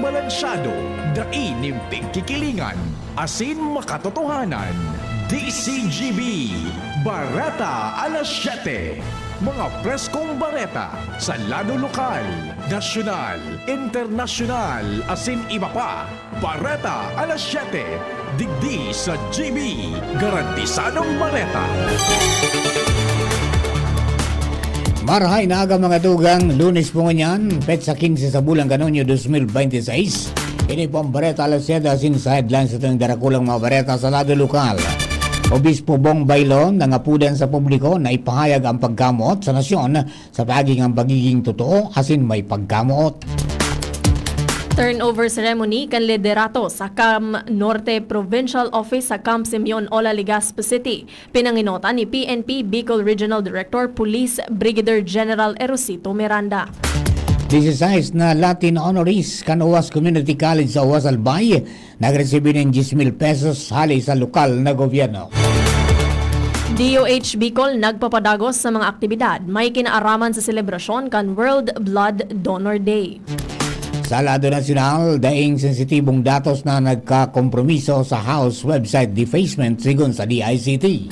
balansyado, dainimpig kikilingan, asin makatotohanan. DCGB, Bareta alas 7. Mga preskong bareta sa lado lokal, nasyonal, internasyonal, asin iba pa. Bareta alas 7. Digdi sa GB, garantisadong bareta. Marahay na aga mga dugang, Lunes po ngayon, petsa 15 sa bulang Kanonyo 2026. Ini po ang Bareta alas 7 asin sa headlines ito yung darakulang mga bareta sa lado lokal. Obispo Bong Bailon nangapudan sa publiko na ipahayag ang paggamot sa nasyon sa pagiging totoo asin may paggamot. Turnover ceremony kan liderato sa Cam Norte Provincial Office sa Camp Simeon Ola, Legazpi City. Pinanginota ni PNP Bicol Regional Director Police Brigadier General Erosito Miranda. 16 na Latin honorees kan Uwas Community College sa Uwas Albay nagresibi ng 10,000 pesos hali sa lokal na gobyerno. DOH Bicol nagpapadagos sa mga aktibidad may kinaaraman sa selebrasyon kan World Blood Donor Day. Sa lado nasyonal, daing sensitibong datos na nagkakompromiso sa House website defacement sigon sa DICT.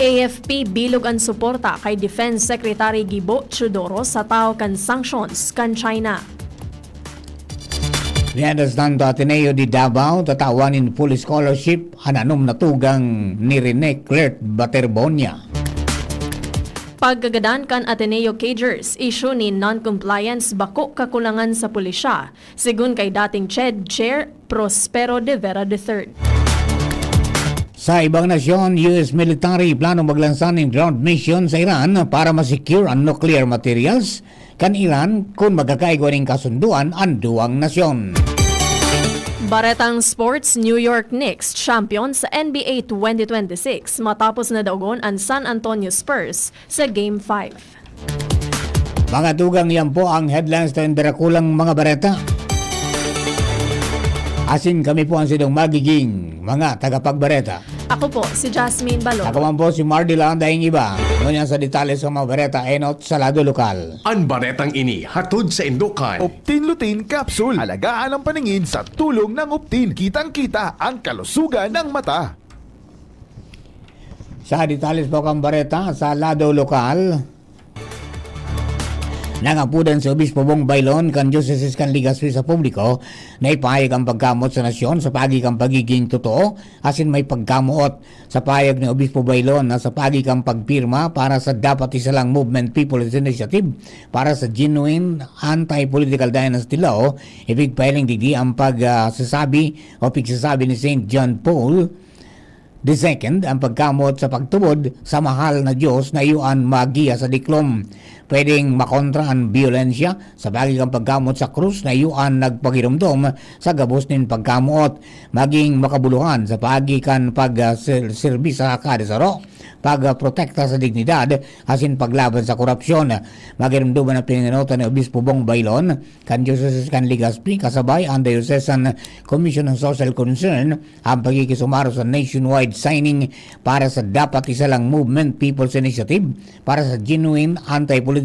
AFP bilog ang suporta kay Defense Secretary Gibo Chudoro sa tao kan sanctions kan China. Niyadas nanto Ateneo di Davao tatawanin full scholarship hananom na tugang ni Rene Clert Baterbonia. Paggagadan kan Ateneo Cagers, issue ni non-compliance bako kakulangan sa pulisya, sigun kay dating CHED Chair Prospero de Vera III. Sa ibang nasyon, US military plano maglansan ng ground mission sa Iran para masecure ang nuclear materials kan Iran kung magkakaigwa ng kasunduan ang duwang nasyon. Baretang Sports, New York Knicks champion sa NBA 2026 matapos na daugon ang San Antonio Spurs sa Game 5. Mga dugang, yan po ang headlines ng darakulang mga bareta. Asin kami po ang sidong magiging mga tagapagbareta. Ako po si Jasmine Balon. Ako man po si Mardila, dahing iba. Ngunyan sa detalye sa mga bareta, enot sa lado lokal. Ang baretang ini hatod sa Indokan. Optin Lutein Capsule. Alagaan ang paningin sa tulong ng Optin. Kitang-kita ang kalusugan ng mata. Sa detalye po kang bareta sa lado lokal, nangapudan sa Obispo Bong Bailon kan Diocese kan Legazpi sa publiko na ipahayag ang paggamot sa nasyon sa pagiging totoo asin may paggamot sa pahayag ni Obispo Bailon na sa pagiging pagpirma para sa dapat isa lang movement People's Initiative para sa genuine anti-political dynasty law. Ibig pahiling digdi ang pagsasabi o pagsasabi ni St. John Paul II ang pagkamot sa pagtubod sa mahal na Diyos na iyuan magiya sa diklom. Pwedeng makontra ang biyolensya sa bagigang pagkamot sa krus na iyuan nagpagirumdom sa gabos nin pagkamot. Maging makabuluhan sa pagikan pag-serbi sa kadasaro, pagprotekta sa dignidad, asin paglaban sa korupsyon. Magirumduman ang pinanganutan ni Obispo Bong Bailon kan Diocese kan Legazpi kasabay ang Diocesan Commission on Social Concern ang pagkikisumaro sa nationwide signing para sa dapat isa lang movement People's Initiative para sa genuine anti-political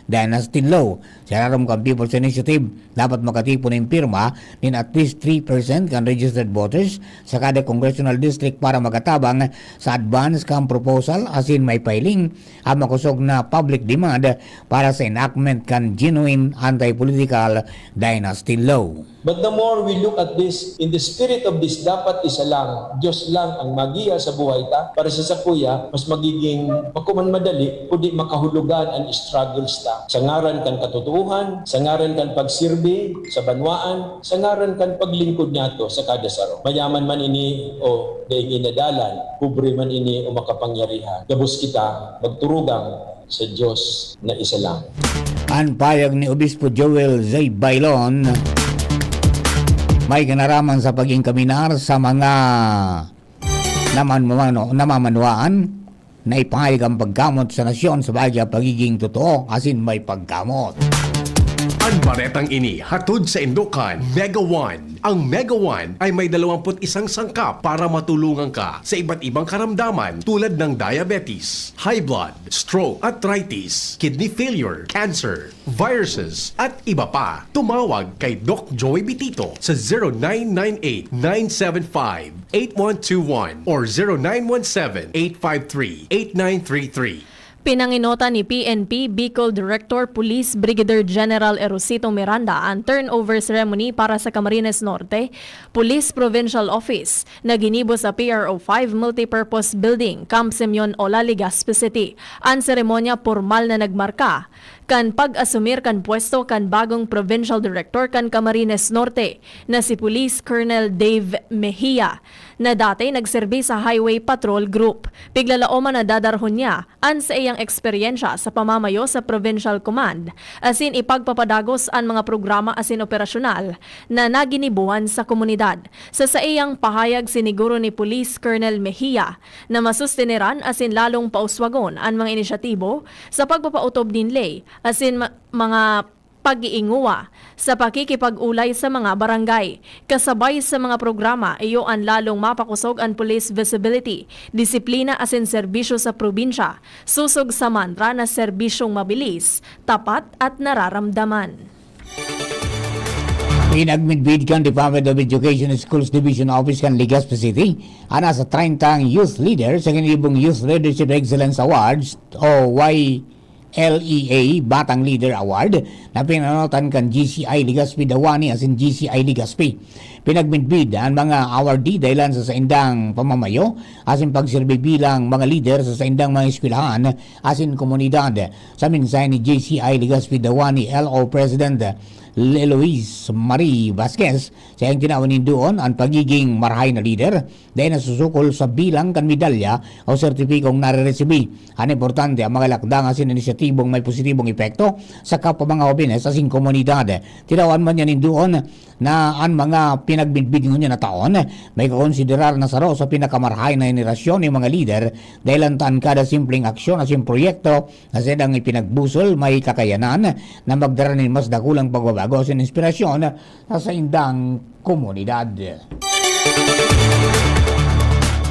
dynasty law. Sa rarom kang People's Initiative dapat makatipo ng pirma nin at least 3% kan registered voters sa kada congressional district para magatabang sa advance kang proposal asin may filing ang makusog na public demand para sa enactment kan genuine anti-political dynasty law. But the more we look at this, in the spirit of this, dapat isa lang, Diyos lang ang magiya sa buhay ta. Para sa sakuya, mas magiging makuman madali, kundi makahulugan ang struggles ta. Sa ngaran kan katotohanan, sa ngaran kan pagsirbi, sa banwaan, sa ngaran kan paglingkod nato sa kada saro. Mayaman man ini o daing inadalan, kubre man ini o makapangyarihan. Gabos kita, magturugang sa Diyos na isa lang. Ang payag ni Obispo Joel Zay Bailon may ganaraman sa paging kaminar sa mga namamanwaan na ipahayag ang paggamot sa nasyon sa bagay pagiging totoo asin may paggamot. Ang baretang ini hatod sa Indokan Mega One. Ang Mega One ay may 21 sangkap para matulungan ka sa iba't ibang karamdaman tulad ng diabetes, high blood, stroke, arthritis, kidney failure, cancer, viruses, at iba pa. Tumawag kay Doc Joey Bitito sa 0998-975-8121 or 0917-853-8933. Pinanginota ni PNP Bicol Director Police Brigadier General Erosito Miranda ang turnover ceremony para sa Camarines Norte Police Provincial Office na ginibo sa PRO 5 Multipurpose Building, Camp Simeon Ola, Legazpi City. Ang seremonya formal na nagmarka kan pag-asumir kan pwesto kan bagong Provincial Director kan Camarines Norte na si Police Colonel Dave Mejia na dati nagserbi sa Highway Patrol Group. Piglalaoman na dadarhon niya ang sa iyang eksperyensya sa pamamayo sa Provincial Command asin ipagpapadagos ang mga programa asin operasyonal na naginibuhan sa komunidad. Sa iyang pahayag siniguro ni Police Colonel Mejia na masusteniran asin lalong pauswagon ang mga inisyatibo sa pagpapautob dinlay asin mga pag-iinguwa sa pakikipag-ulay sa mga barangay. Kasabay sa mga programa, iyo ang lalong mapakusog ang police visibility, disiplina asin serbisyo sa probinsya, susog sa mantra na serbisyong mabilis, tapat at nararamdaman. Pinagmidbid kan Department of Education Schools Division Office kan Legazpi City ana sa 30 youth leader sa kinibong Youth Leadership Excellence Awards o LEA Batang Leader Award na pinanotan kan GCI Legazpi Dawani asin GCI Legazpi. Pinagmidbid ang mga awardee dahilan sa indang pamamayo asin pagsilbi bilang mga leader sa indang mga eskwelahan asin komunidad. Sa mensahe ni GCI Legazpi Dawani LO President Eloise Marie Vasquez sa iyang tinawanin doon ang pagiging marahay na leader dahil nasusukol sa bilang kan medalya o sertipikong nare-resibi. Ang importante ang mga lakdang asin inisyatibong may positibong epekto sa kapwa mga hobines asin komunidad. Tinawan man yan doon na ang mga pinagbidbid niya na taon may kakonsiderar na saro sa pinakamarahay na henerasyon ng mga leader dahil ang kada simpleng aksyon asin proyekto na silang ipinagbusol may kakayanan na magdara ng mas dakulang pagbabago asin inspirasyon sa indang komunidad.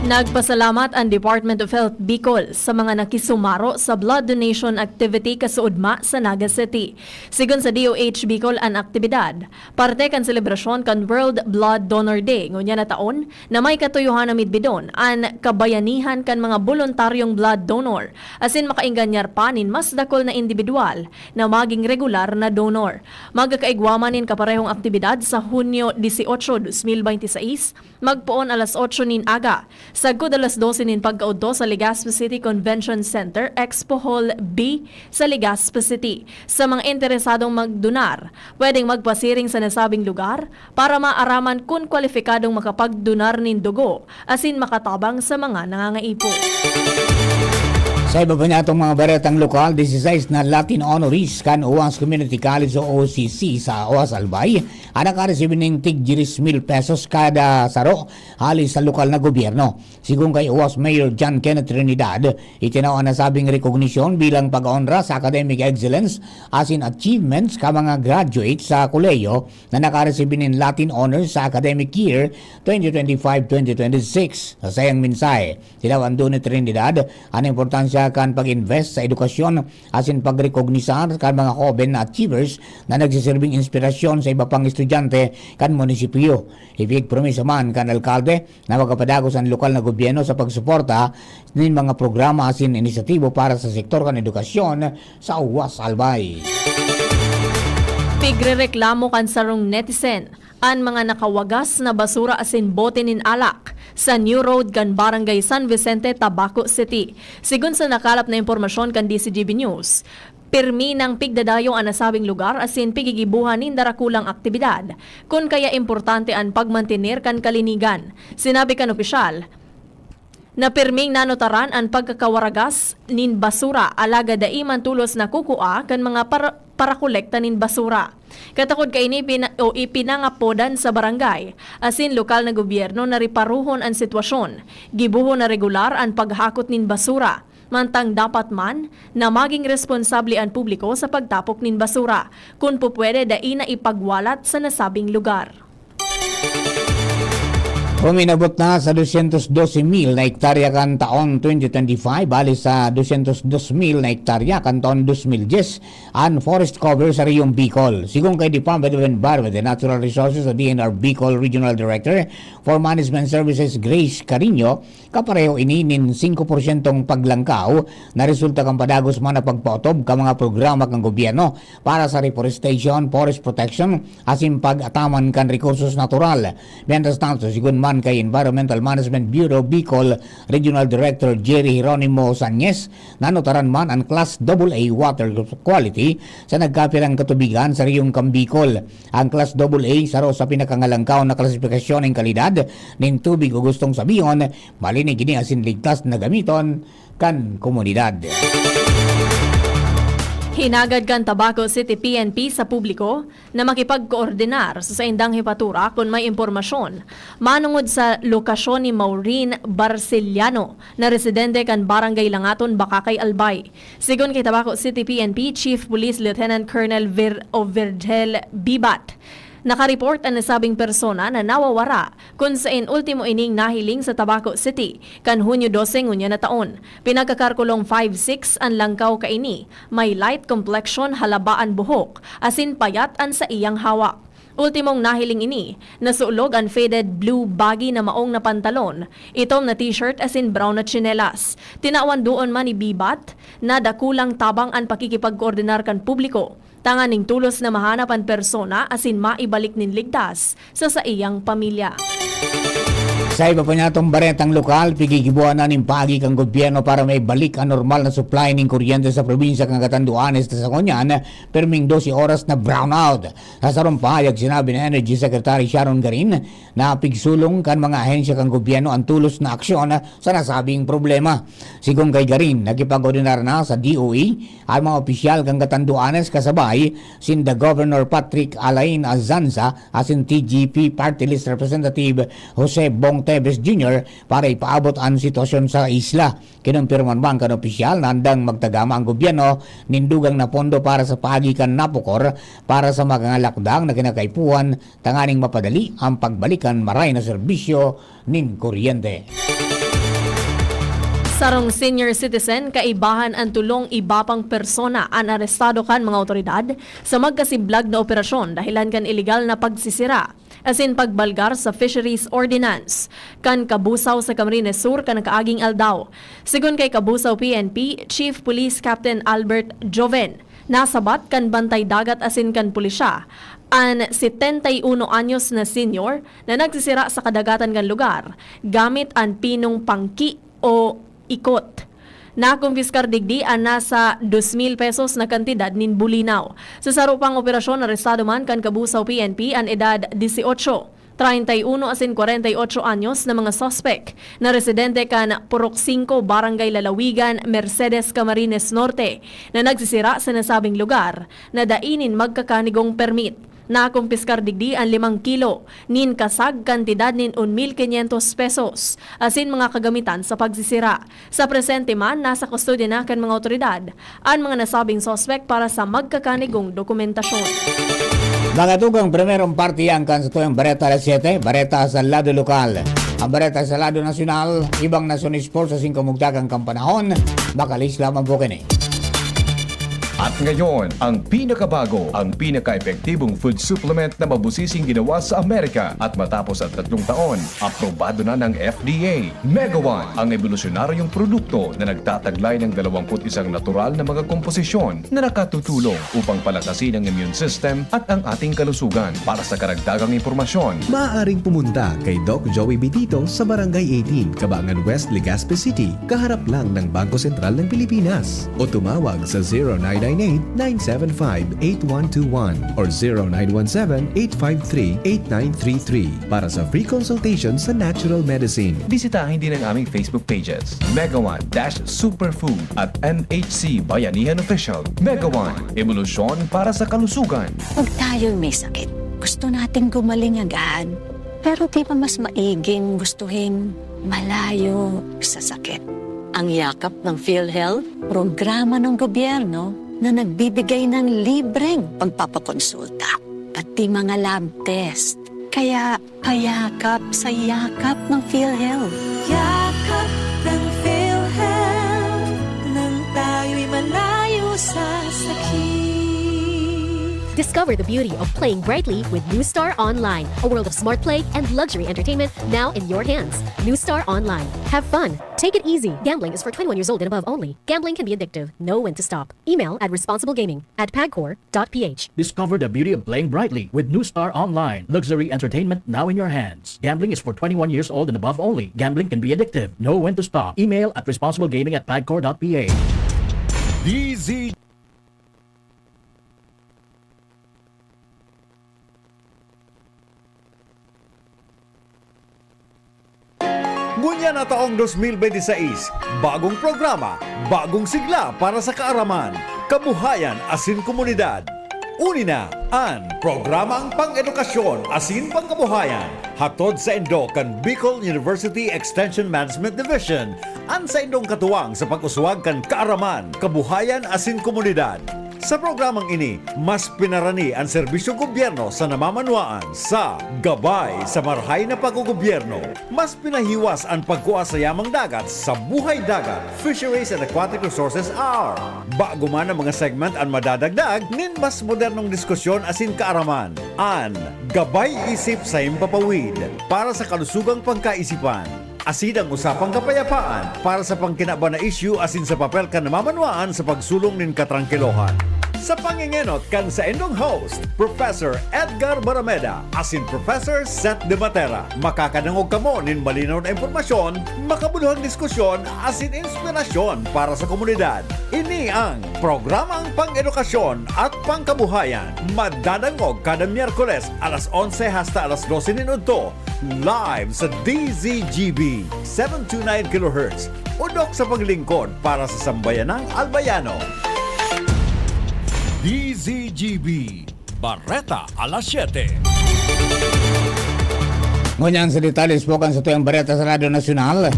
Nagpasalamat ang Department of Health Bicol sa mga nakisumaro sa blood donation activity kasuudma sa Naga City. Sigon sa DOH Bicol ang aktibidad, parte kan selebrasyon kan World Blood Donor Day ngunya na taon na may katuyuhan na midbidon ang kabayanihan kan mga voluntaryong blood donor asin makaingganyar panin mas dakol na individual na maging regular na donor. Magkakaigwamanin kaparehong aktibidad sa Hunyo 18, 2026, magpoon alas 8 nin aga. Sagkod alas 12 nin pagkaudto sa Legazpi City Convention Center, Expo Hall B sa Legazpi City. Sa mga interesadong magdonar, pwedeng magpasiring sa nasabing lugar para maaraman kung kwalifikadong makapagdonar nin dugo asin makatabang sa mga nangangaipo. Sa iba pa niya itong mga baretang lokal, 16 na Latin honorees kan Uwas Community College o OCC sa Uwas Albay. Ang nakaresibin ng tig 10,000 pesos kada saro halis sa lokal na gobyerno. Sigung kay Uwas Mayor John Kenneth Trinidad, itinaw ang nasabing rekognisyon bilang pag-onra sa academic excellence asin achievements ka mga graduates sa koleyo na nakaresibin ng Latin honors sa academic year 2025-2026. Sa sayang mensahe, tinawan doon ni Trinidad ang importansya kan pag-invest sa edukasyon asin pagrekognisar kan mga hoben na achievers na nagsisilbing inspirasyon sa iba pang estudyante kan munisipyo. Ibig promisa man kan alkalde na magkapadagos ang lokal na gobyerno sa pagsuporta ng mga programa asin inisyatibo para sa sektor kan edukasyon sa Uwas Albay. Pigrereklamo kan sarong netizen ang mga nakawagas na basura asin bote nin alak sa New Road kan Barangay San Vicente, Tabaco City. Sigun sa nakalap na impormasyon kan DCGB News, pirmi ng pigdadayo ang nasabing lugar asin pigigibuhan nin darakulang aktibidad kun kaya importante ang pagmantener kan kalinigan. Sinabi kan opisyal na pirming nanotaran ang pagkakawaragas nin basura alaga daiman tulos na kukua kan mga para kolekta nin basura. Katakod kay ini ipinangapodan sa barangay asin lokal na gobyerno na riparuhon ang sitwasyon. Gibuhon na regular ang paghakot nin basura. Mantang dapat man na maging responsable ang publiko sa pagtapok nin basura, kung pupwede dai na ipagwalat sa nasabing lugar. Uminabot na sa 212,000 na hektarya kan taon 2025 bali sa 202,000 na hektarya kan taon 2010 ang forest cover sa Riyong Bicol. Sigung kay Department of Environment and Natural Resources o DNR Bicol Regional Director for Management Services Grace Carino, kapareho ininin 5% paglangkaw na resulta kang padagos man na pagpautob ka mga programa kang gobyerno para sa reforestation, forest protection asin pag-ataman kan rekursos natural. Mientras tanto, sigun man kay Environmental Management Bureau Bicol Regional Director Jerry Jeronimo Sanyes, nanotaran man ang Class AA water quality sa nagkapirang katubigan sa Riyong Bicol. Ang Class AA saro sa pinakangalangkaw na klasifikasyon ng kalidad ng tubig o gustong sabihin, malinig gini asin ligtas na gamiton kan komunidad. Hinagad kan Tabaco City PNP sa publiko na makipagkoordinar sa indang hipatura kung may impormasyon manungod sa lokasyon ni Maureen Barceliano na residente kan Barangay Langaton, Bakakay, Albay. Sigon kay Tabaco City PNP Chief Police Lieutenant Colonel Virgel Bibat, nakareport ang nasabing persona na nawawara kung saan ultimo ining nahiling sa Tabaco City kan Hunyo 12 ngunya na taon. Pinagkakarkulong 5'6" ang langkaw kaini, may light complexion halabaan buhok, asin payat ang sa iyang hawak. Ultimong nahiling ini, nasuulog ang faded blue baggy na maong na pantalon, itom na t-shirt asin brown na tsinelas. Tinawan doon man ni Bibat na dakulang tabang ang pakikipagkoordinar kan publiko. Tanganing tulos na mahanap ang persona asin maibalik nin ligtas sa iyang pamilya. Sa iba pa niya itong baretang lokal, pigigibuan na ng pagi kang gobyerno para may balik ang normal na supply ng kuryente sa probinsya kang Catanduanes sa Sangonyan, perming 12 oras na brownout. Sa sarong pahayag, sinabi ni Energy Secretary Sharon Garin na pigsulong kan mga ahensya kang gobyerno ang tulos na aksyon sa nasabing problema. Sigong kay Garin, nagkipag-ordinar na sa DOE ang mga opisyal kang Catanduanes kasabay sinda Governor Patrick Alain Azanza asin TGP Party List Representative Jose Bong Tevez Jr. para ipaabot ang sitwasyon sa isla. Kinumpirman man kan opisyal na handang magtagama ang gobyerno nindugang na pondo para sa pagikan napukor para sa mga lakdang na kinakaipuan tanganing mapadali ang pagbalikan maray na serbisyo nin kuryente. Sarong senior citizen, kaibahan ang tulong iba pang persona ang arestado kan mga otoridad sa magkasiblag na operasyon dahilan kan illegal na pagsisira asin pagbalgar sa Fisheries Ordinance kan Kabusaw sa Camarines Sur kan kaaging aldaw. Sigon kay Kabusaw PNP Chief Police Captain Albert Joven, nasabat kan bantay dagat asin kan pulisya an 71 anyos na senior na nagsisira sa kadagatan kan lugar gamit ang pinong pangki o ikot. Nakumpiskar digdi ang nasa 2,000 pesos na kantidad nin bulinaw. Sa sarupang operasyon, arestado man kan Kabusaw PNP ang edad 18, 31 asin 48 anyos na mga suspect na residente kan Purok 5, Barangay Lalawigan, Mercedes, Camarines Norte na nagsisira sa nasabing lugar na dainin magkakanigong permit. Nakumpiskar digdi ang 5 kilo nin kasag kantidad nin 1,500 pesos asin mga kagamitan sa pagsisira. Sa presente man, nasa kustodya na kan mga otoridad ang mga nasabing suspect para sa magkakanigong dokumentasyon. Mga tugang primerong partiyang kan sa tuyang Bareta alas 7, Bareta sa lado lokal. Ang Bareta sa lado nasyonal, ibang nasyon sports sa singkamugtagang kampanahon, makalis lamang po kini. At ngayon, ang pinakabago, ang pinaka-epektibong food supplement na mabusising ginawa sa Amerika at matapos ang 3 taon, aprobado na ng FDA. Mega One, ang evolusyonaryong produkto na nagtataglay ng 21 natural na mga komposisyon na nakatutulong upang palakasin ang immune system at ang ating kalusugan. Para sa karagdagang impormasyon, maaaring pumunta kay Doc Joey Bitito sa Barangay 18, Cabangan West, Legazpi City, kaharap lang ng Bangko Sentral ng Pilipinas. O tumawag sa 0998-975-8121 or 0917-853-8933 para sa free consultation sa natural medicine. bisitahin din ang aming Facebook pages, Mega One-Superfood at NHC Bayanihan Official. Mega One, evolusyon para sa kalusugan. Pag tayo'y may sakit, gusto nating gumaling agad. Pero di ba mas maiging gustuhin malayo sa sakit? Ang yakap ng PhilHealth, programa ng gobyerno na nagbibigay ng libreng pagpapakonsulta, pati mga lab test. Kaya payakap sa yakap ng PhilHealth. Yakap ng PhilHealth nang tayo'y malayo sa sakit. Discover the beauty of playing brightly with New Star Online, a world of smart play and luxury entertainment now in your hands. New Star Online. Have fun. Take it easy. Gambling is for 21 years old and above only. Gambling can be addictive. Know when to stop. Email at responsiblegaming@pagcor.ph. Discover the beauty of playing brightly with New Star Online. Luxury entertainment now in your hands. Gambling is for 21 years old and above only. Gambling can be addictive. Know when to stop. Email at responsiblegaming@pagcor.ph. DZ Ngunya na taong 2026, bagong programa, bagong sigla para sa kaaraman, kabuhayan asin komunidad. Uni na ang programang pang-edukasyon asin pangkabuhayan hatod sa Indo kan Bicol University Extension Management Division an sa Indong katuwang sa pag-uswag kan kaaraman, kabuhayan asin komunidad. Sa programang ini, mas pinarani ang serbisyong gobyerno sa namamanuaan sa gabay sa marhay na paggogobyerno. Mas pinahiwas ang pagkuha sa yamang dagat sa Buhay Dagat, Fisheries and Aquatic Resources Hour. Bago man ang mga segment ang madadagdag, nin mas modernong diskusyon asin kaaraman. An Gabay Isip sa Impapawid para sa kalusugang pangkaisipan. Asin ang usapang kapayapaan para sa pangkinaba na issue asin sa papel kan namamanuaan sa pagsulong nin katrangkilohan. Sa pangingenot kan sa indong host, Professor Edgar Barameda asin Professor Seth De Matera. Makakanangog kamo nin malinaw na impormasyon, makabuluhang diskusyon asin inspirasyon para sa komunidad. Ini ang programang pang-edukasyon at pangkabuhayan. Madadangog kada Miyerkules alas 11 hasta alas 12 minuto. Live sa DZGB 729 kHz. Udok sa paglingkod para sa sambayanang Albayano. DZGB Barreta alas 7. Ngunyan sa detalles po kan sa tuyang Bareta sa Radio Nacional,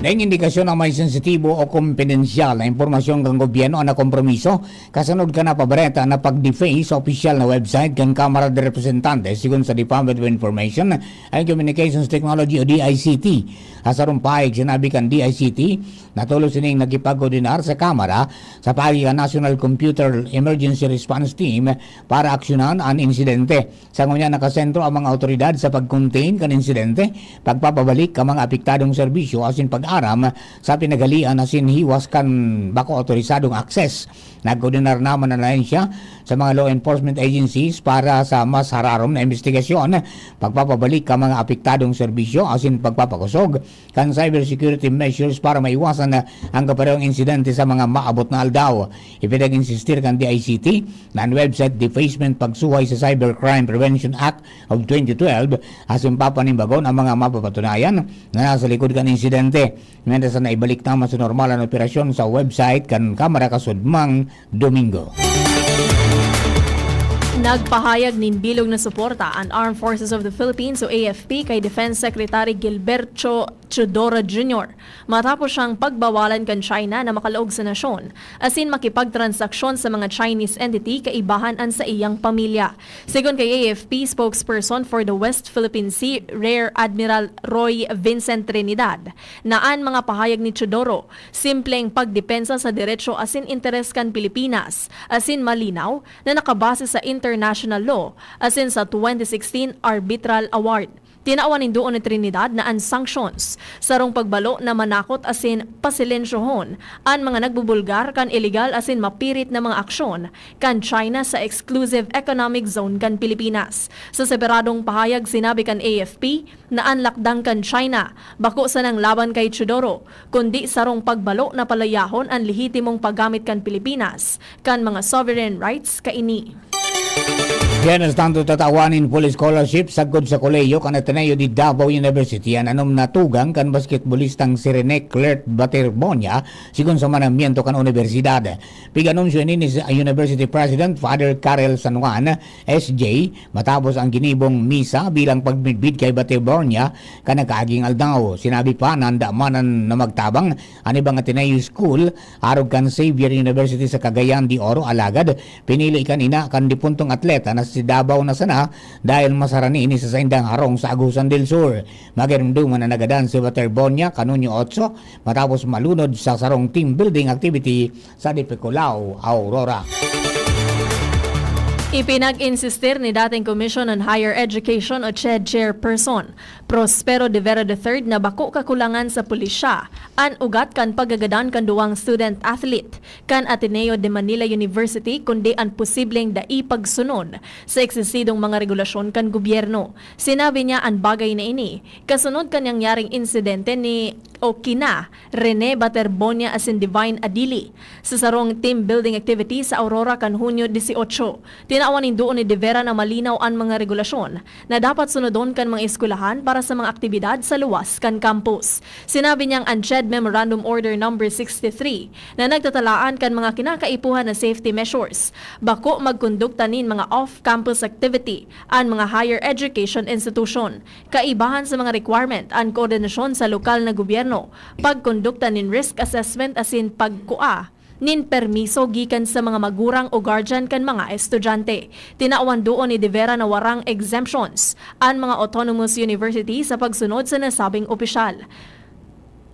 na indikasyon ng may sensitibo o kumpidensyal na impormasyon ng gobyerno na kompromiso kasunod ka na pabareta na pag-deface sa opisyal na website kan Kamara de Representantes sigon sa Department of Information and Communications Technology o DICT. Asarong paig sinabi kan DICT na tulos sining nagipag-ordinar sa Kamara sa pagikan National Computer Emergency Response Team para aksyonan ang insidente. Sa ngunya nakasentro ang mga otoridad sa pag-contain kan insidente, pagpapabalik ka mga apektadong serbisyo asin pag-aram sa pinagalian asin hiwas kan bako otorisadong akses. Nag-ordinar naman ang ahensya sa mga law enforcement agencies para sa mas hararom na investigasyon, pagpapabalik ka mga apektadong serbisyo asin pagpapakusog kan cybersecurity measures para maiwasan ang kaparehong insidente sa mga maabot na aldaw. Ipinag-insistir kan DICT na ang website defacement pagsuhay sa Cybercrime Prevention Act of 2012 asin papanimbagon ang mga mapapatunayan na nasa likod kan insidente. Mientras na ibalik naman sa normal na operasyon sa website kan Kamara kasudmang Domingo. Nagpahayag nin bilog na suporta ang Armed Forces of the Philippines o AFP kay Defense Secretary Gilberto Chodoro Jr. matapos siyang pagbawalan kan China na makalaog sa nasyon asin makipagtransaksyon sa mga Chinese entity kaibahan an sa iyang pamilya. Sigon kay AFP spokesperson for the West Philippine Sea, Rear Admiral Roy Vincent Trinidad, naan mga pahayag ni Chodoro, simpleng pagdepensa sa diretsyo asin interes kan Pilipinas, asin malinaw na nakabase sa international law, asin sa 2016 Arbitral Award. Tinaawan doon ni Trinidad na ang sanctions sarong pagbalo na manakot asin pasilensyohon ang mga nagbubulgar kan illegal asin mapirit na mga aksyon kan China sa exclusive economic zone kan Pilipinas. Sa separadong pahayag sinabi kan AFP na ang lakdang kan China bako sa nang laban kay Chodoro kundi sarong pagbalo na palayahon ang lehitimong paggamit kan Pilipinas kan mga sovereign rights kaini. Yan ang tanto tatawanin full scholarship sagod sa koleyo kan Ateneo di Davao University an anom natugang kan basketballistang si Rene Clert Baterbonia sigon sa manamiento kan universidad. Piganunsyo ni sa University President Father Karel San Juan SJ matapos ang ginibong misa bilang pagbidbid kay Baterbonia kan nakaaging aldaw. Sinabi pa nanda manan na magtabang ang ibang Ateneo School arog kan Xavier University sa Cagayan de Oro alagad pinili kanina kan dipuntong atleta na si Davao na sana dahil masarani ini sa saindang harong sa Agusan del Sur. Magirumduman na nagadan si Baterbonia kanunyo 8 matapos malunod sa sarong team building activity sa Dipicolao, Aurora. Ipinag-insistir ni dating Commission on Higher Education o CHED Chairperson Prospero de Vera III na bako kakulangan sa pulisya an ugat kan paggagadan kan duwang student athlete kan Ateneo de Manila University kundi an posibleng dai pagsunod sa eksisidong mga regulasyon kan gobyerno. Sinabi niya ang bagay na ini kasunod kanyang yaring insidente ni kina Rene Baterbonia asin Divine Adili sa sarong team building activity sa Aurora kan Hunyo 18. Tinawanin doon ni De Vera na malinaw ang mga regulasyon na dapat sunodon kan mga eskwelahan para sa mga aktibidad sa luwas kan campus. Sinabi niyang ang CHED Memorandum Order No. 63 na nagtatalaan kan mga kinakaipuhan na safety measures. Bako magkondukta nin mga off-campus activity ang mga higher education institution. Kaibahan sa mga requirement ang koordinasyon sa lokal na gobyerno, pagkondukta nin risk assessment asin pagkua nin permiso gikan sa mga magurang o guardian kan mga estudyante. Tinaawan doon ni De Vera na warang exemptions ang mga autonomous university sa pagsunod sa nasabing opisyal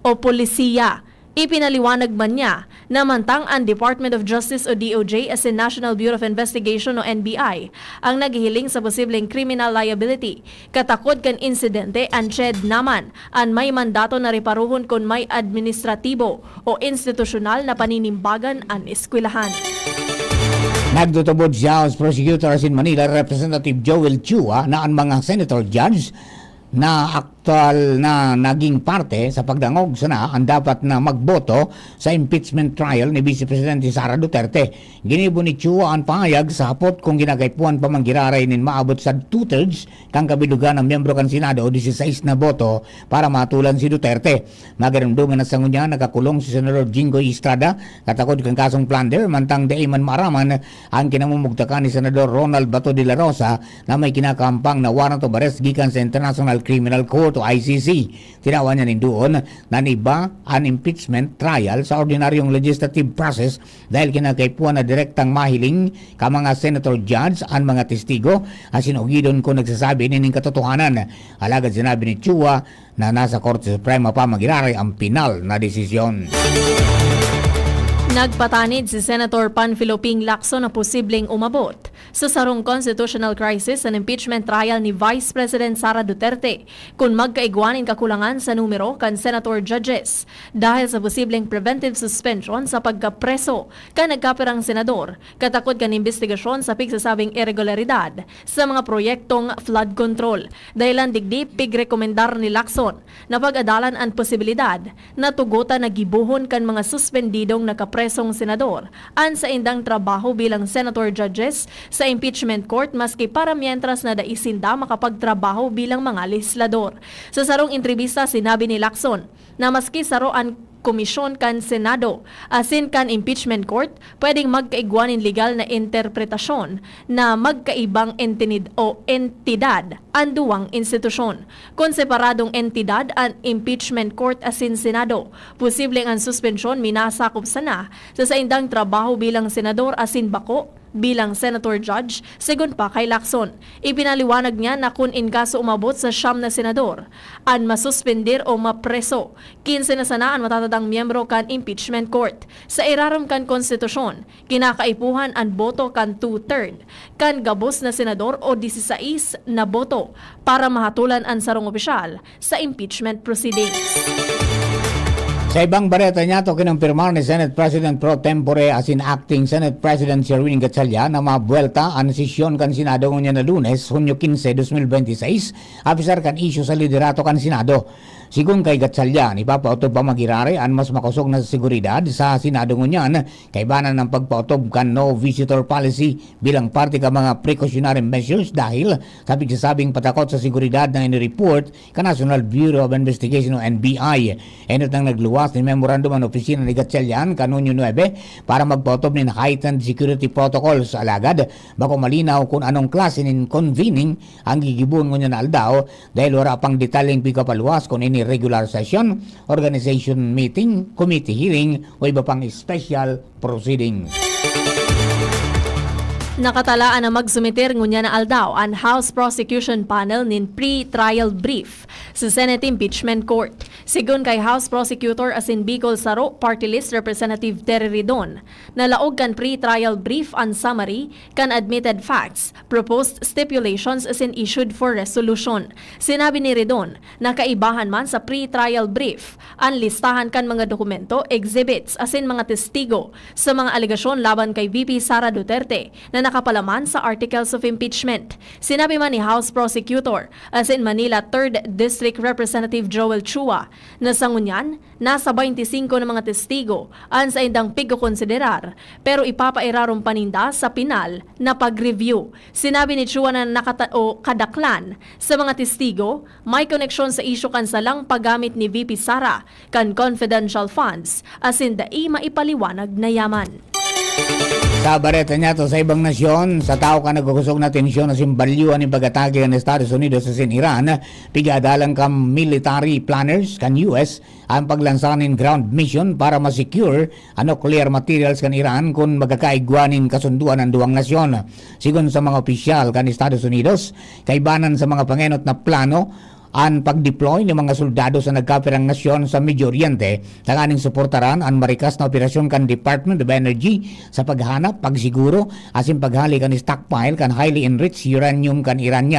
o polisiya. Ipinaliwanag man niya na mantang ang Department of Justice o DOJ as in National Bureau of Investigation o NBI ang naghihiling sa posibleng criminal liability. Katakod kan insidente ang CHED naman ang may mandato na reparuhon kung may administratibo o institusyonal na paninimbagan ang eskwelahan. Nagtutubod siya House Prosecutor in Manila Representative Joel Chua na ang mga senator judge na aktual na naging parte sa pagdangog sana ang dapat na magboto sa impeachment trial ni Vice Presidente Sara Duterte. Ginibo ni Chua ang pahayag sa hapot kung ginagaypuan pa manggiraray nin maabot sa 2/3 kang kabilugan ng miyembro kan Senado o 16 na boto para matulan si Duterte. Magarumduman na sa ngunya nakakulong si Senador Jinggoy Estrada katakod kang kasong plunder mantang daiman maaraman ang kinamumugtakan ni Senador Ronald Bato de la Rosa na may kinakampang na warrant of arrest gikan sa International Criminal Court o ICC. Tinawan niya nin doon na niba ang impeachment trial sa ordinaryong legislative process dahil kinakaipuan na direktang mahiling ka mga senator judge ang mga testigo asin ugidon kung nagsasabi nining katotohanan. Alagad sinabi ni Chua na nasa Korte Suprema pa magiraray ang pinal na desisyon. Nagpatanid si Senator Panfilo Ping Lacson na posibleng umabot sa sarong constitutional crisis sa impeachment trial ni Vice President Sara Duterte kung magkaigwanin kakulangan sa numero kan senator judges dahil sa posibleng preventive suspension sa pagkapreso kan nagkapirang senador katakod kan investigasyon sa pigsasabing irregularidad sa mga proyektong flood control. Dahilan digdi pigrekomendar ni Lacson na pag-adalan ang posibilidad na tugutan na gibuhon kan mga suspendidong nakapresong senador an sa indang trabaho bilang senator judges sa impeachment court maski para mientras na daisinda makapagtrabaho bilang mga legislador. Sa sarong entrevista sinabi ni Lacson na maski saro ang komisyon kan Senado asin kan impeachment court pwedeng magkaigwanin legal na interpretasyon na magkaibang entidad ang duwang institusyon. Kung separadong entidad ang impeachment court asin Senado, posibleng ang suspensyon minasakop sana sa saindang trabaho bilang senador asin bako bilang senator judge, segun pa kay Lacson. Ipinaliwanag niya na kung in kaso umabot sa 9 na senador, ang masuspender o mapreso, 15 na sana ang matatadang miyembro kan impeachment court. Sa iraram kan konstitusyon, kinakaipuhan ang boto kan 2/3, kan gabos na senador o 16 na boto para mahatulan ang sarong opisyal sa impeachment proceedings. Sa ibang bareta niya, to kinumpirmar ni Senate President Pro Tempore as in Acting Senate President Sherwin Gatchalian na mabuelta ang sesyon kan Senado niya na Lunes, Hunyo 15, 2026, apisar kan isyu sa liderato kan Senado. Sigun kay Gatchalian, ipapautob pa magirare ang mas makusog na seguridad sa Senado ngunyan, kaibanan ng pagpautob kan no visitor policy bilang parte ka mga precautionary measures dahil sa pigsasabing patakot sa seguridad na inireport ka National Bureau of Investigation o NBI. Enot nang nagluwas ni memorandum ang opisina ni Gatchalian kanunyo 9 para magpautob ng heightened security protocols alagad bako malinaw kung anong klase ng convening ang gigibon ngunyan na aldaw dahil wala pang detalyeng pagkapaluwas kung ini regular session, organization meeting, committee hearing o iba pang special proceeding. Nakatalaan na magsumitir ngunya na aldaw ang House Prosecution Panel nin pre-trial brief sa Senate Impeachment Court. Sigun kay House Prosecutor asin Bicol Saro Party List Representative Terry Ridon, nalaog kan pre-trial brief and summary kan admitted facts, proposed stipulations asin issued for resolution. Sinabi ni Ridon na kaibahan man sa pre-trial brief ang listahan kan mga dokumento, exhibits asin mga testigo sa mga alegasyon laban kay VP Sara Duterte na nakapalaman sa Articles of Impeachment. Sinabi man ni House Prosecutor as in Manila 3rd District Representative Joel Chua na sa ngunyan, nasa 25 na mga testigo ang sa indang pigkokonsiderar pero ipapairarong paninda sa pinal na pag-review. Sinabi ni Chua na kadaklan sa mga testigo may koneksyon sa isyu kansalang paggamit ni VP Sara kan confidential funds as in dai maipaliwanag na yaman. Sa bareta niya to sa ibang nasyon, sa tao ka nagkukusog na tensyon na simbalyuan ng pag-atake ng Estados Unidos sa Iran, pigadalang kam military planners kan US ang paglansanin ground mission para ma-secure ang nuclear materials kan Iran kung magkakaigwanin kasunduan ng duwang nasyon. Sigon sa mga opisyal kan Estados Unidos, kaibanan sa mga pangenot na plano ang pag-deploy ng mga soldado sa nagkapirang nasyon sa Medio Oriente, tanganing suportaran ang marikas na operasyon kan Department of Energy sa paghanap, pagsiguro, asin paghali kan stockpile kan highly enriched uranium kan Iran.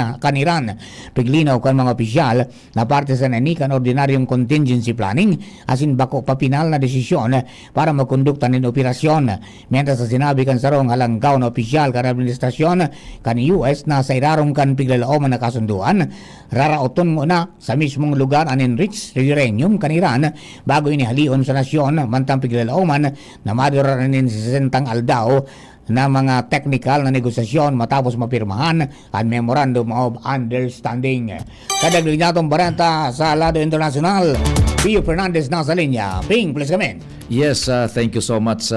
Piglinaw kan mga opisyal na parte sa nani kan ordinaryong contingency planning, asin bako pa pinal na desisyon para magkondukta ng operasyon. Mientras sa sinabi kan sarong halanggaw na opisyal kan administrasyon kan US na sa irarong kan piglalaoman na kasunduan, raraoton mo na sa mismong lugar ang enriched uranium kan Iran bago inihalion sa nasyon mantang piglalauman na maduranin sa 60 aldaw na mga technical na negosasyon matapos mapirmahan ang Memorandum of Understanding. Kadagdag natong barenta sa lado internasyonal, Pio Fernandez na sa linya. Ping, please come in. Yes, thank you so much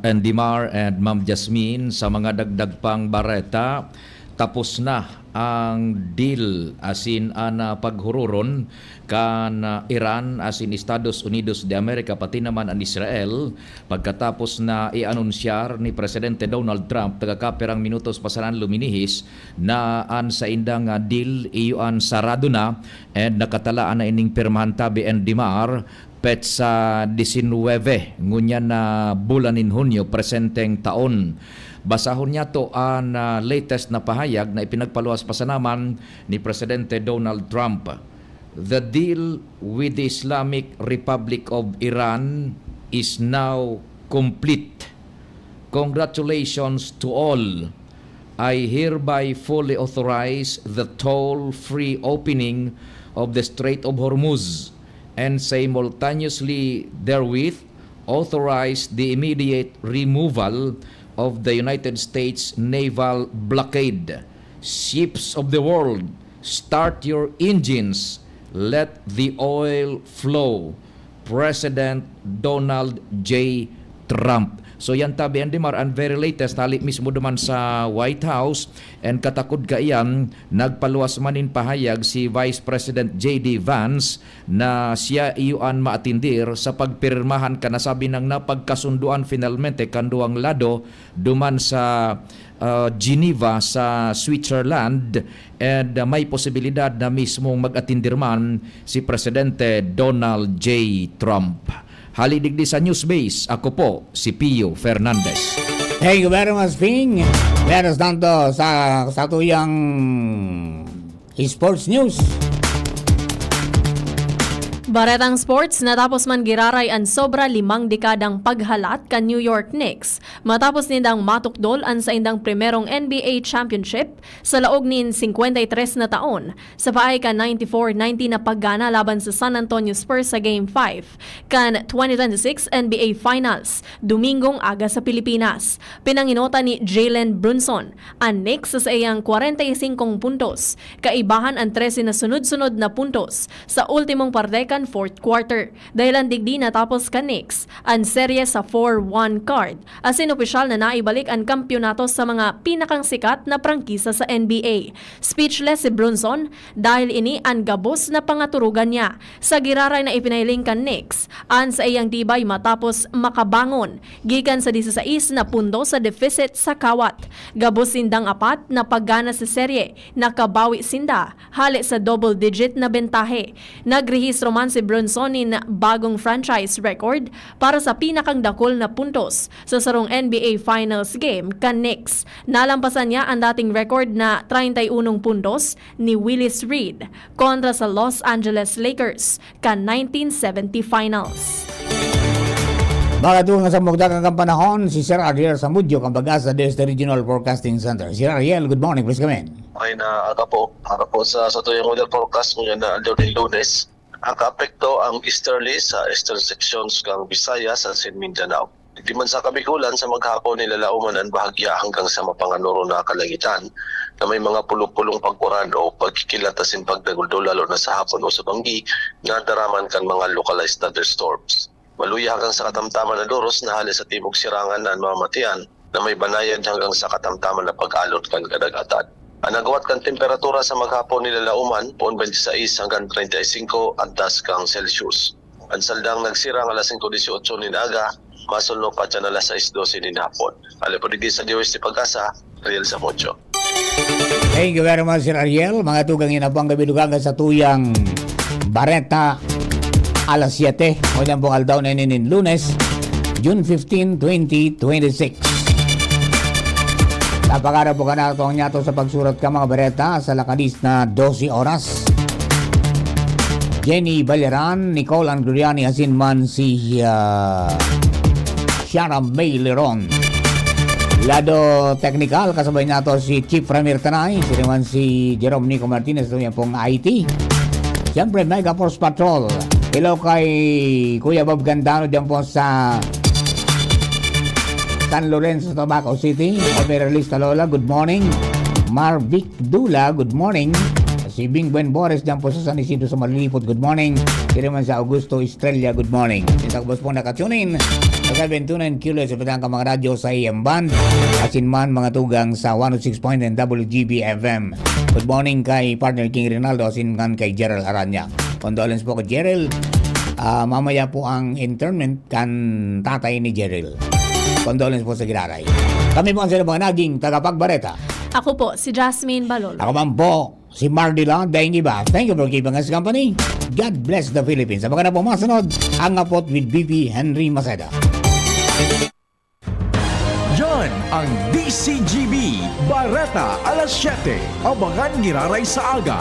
Andy Mar and Ma'am Jasmine sa mga dagdag pang bareta. Tapos na ang deal asin ana paghururon kan Iran asin Estados Unidos de America pati naman ang Israel pagkatapos na i-anunsyar ni Presidente Donald Trump tagakapirang minutos pasaran luminihis na an sa indang deal iyuan sarado na and nakatalaan na ining pirmahan tabi and dimar petsa 19 ngunyan na bulan in Hunyo presenteng taon. Basahon niya to ang latest na pahayag na ipinagpaluwas pa sa naman ni Presidente Donald Trump. The deal with the Islamic Republic of Iran is now complete. Congratulations to all. I hereby fully authorize the toll-free opening of the Strait of Hormuz and simultaneously therewith authorize the immediate removal of the United States naval blockade. Ships of the world, start your engines. Let the oil flow. President Donald J. Trump. So yan tabi and Dimar, ang very latest hali mismo duman sa White House and katakod kaiyan nagpaluwas manin pahayag si Vice President J.D. Vance na siya iyuan maatindir sa pagpirmahan kanasabi ng napagkasunduan finalmente kanduang lado duman sa Geneva sa Switzerland and may posibilidad na mismong mag-atindir man si Presidente Donald J. Trump. Halidigdi sa Newsbase, ako po si Pio Fernandez. Thank you very much, Ping. Meron tanto sa tuyang sports news. Baretang sports, natapos man giraray ang sobra 5 dekadang paghalat ka New York Knicks. Matapos nindang matukdol ang sa indang primerong NBA Championship sa laog nin 53 na taon. Sa paay ka 94-90 na paggana laban sa San Antonio Spurs sa Game 5 kan 2026 NBA Finals, Domingong aga sa Pilipinas. Pinanginota ni Jalen Brunson ang Knicks sa iyang 45 puntos. Kaibahan ang 13 na sunod-sunod na puntos sa ultimong pardekan fourth quarter. Dahil ang digdi natapos ka Knicks ang serye sa 4-1 card. Asin opisyal na naibalik ang kampyonato sa mga pinakang sikat na prangkisa sa NBA. Speechless si Brunson dahil ini ang gabos na pangaturugan niya sa giraray na ipinailing ka Knicks an sa iyang tibay matapos makabangon gikan sa 16 na pundo sa deficit sa kawat. Gabos sindang 4 na paggana sa serye, nakabawi sinda hali sa double digit na bentahe. Nagrehistro man si Brunson in bagong franchise record para sa pinakang dakol na puntos sa sarong NBA Finals game kan Knicks. Nalampasan niya ang dating record na 31 puntos ni Willis Reed kontra sa Los Angeles Lakers kan 1970 Finals. Magatungo sa mugdagang kang panahon, si Sir Ariel Samudyo, kang Bagasa des Regional Forecasting Center. Sir Ariel, good morning, please come in. Okay na aga po sa tuyong weather forecast ngayon na aldaw ng Lunes. Ang kaapekto ang easterly sa eastern sections kang Visayas at San Mindanao. Di man sa Kabikulan sa maghapon nilalauman ang bahagya hanggang sa mapanganuro na kalangitan na may mga pulong-pulong pagkuran o pagkikilatasin pagdaguldol lalo na sa hapon o sa banggi na daraman kan mga localized thunderstorms. Maluya hanggang sa katamtaman na doros na halis sa timog sirangan na mamatian na may banayan hanggang sa katamtaman na pag-alot kan kadagatan. Ang nagawat kan temperatura sa maghapon nilalauman, 26 hanggang 35 antas kang Celsius. Ang saldang nagsirang alas 5:18 ni aga, masulno pa dyan alas 6:12 ni hapon. Alipodigdi sa Diyos ni Pag-asa, Ariel Samudyo. Thank you very much, Sir Ariel. Mga tugang inabang gabilugagan sa tuyang Bareta, alas 7. O yan pong aldaw na inin Lunes, June 15, 2026. Napakara po ka na ito ang nyato sa pagsurat ka mga Bareta sa lakadis na 12 oras. Jenny Baleran, Nicole Anguriani, asin man si Shara May Leron. Lado technical, kasabay nato si Chief Ramir Tanay, si naman si Jerome Nico Martinez, ito yan pong IT. Siyempre, Mega Force Patrol. Hello kay Kuya Bob Gandano dyan po sa San Lorenzo, Tabaco City. Operalista Lola, good morning. Marvic Dula, good morning. Si Bing Buen Boris dyan po sa San Isidro sa Malilipot, good morning. Si naman sa Augusto Estrella, good morning. Sintakbos po nakatunin sa 729 kilos sa ka mga radyo sa AM Band. Asin man mga tugang sa 106.9 WGB FM. Good morning kay partner King Rinaldo, asin man kay Gerald Aranya. Condolence po kay Gerald. Mamaya po ang internment kan tatay ni Gerald. Condolence po sa giraray. Kami po ang sila mga naging tagapagbareta. Ako po, si Jasmine Balolo. Ako man po, si Mardila Daingiba. Thank you for keeping us company. God bless the Philippines. Sa mga na po masunod, ang Apot with BP Henry Maceda. Yan ang DCGB Bareta alas 7. Abangan giraray sa aga.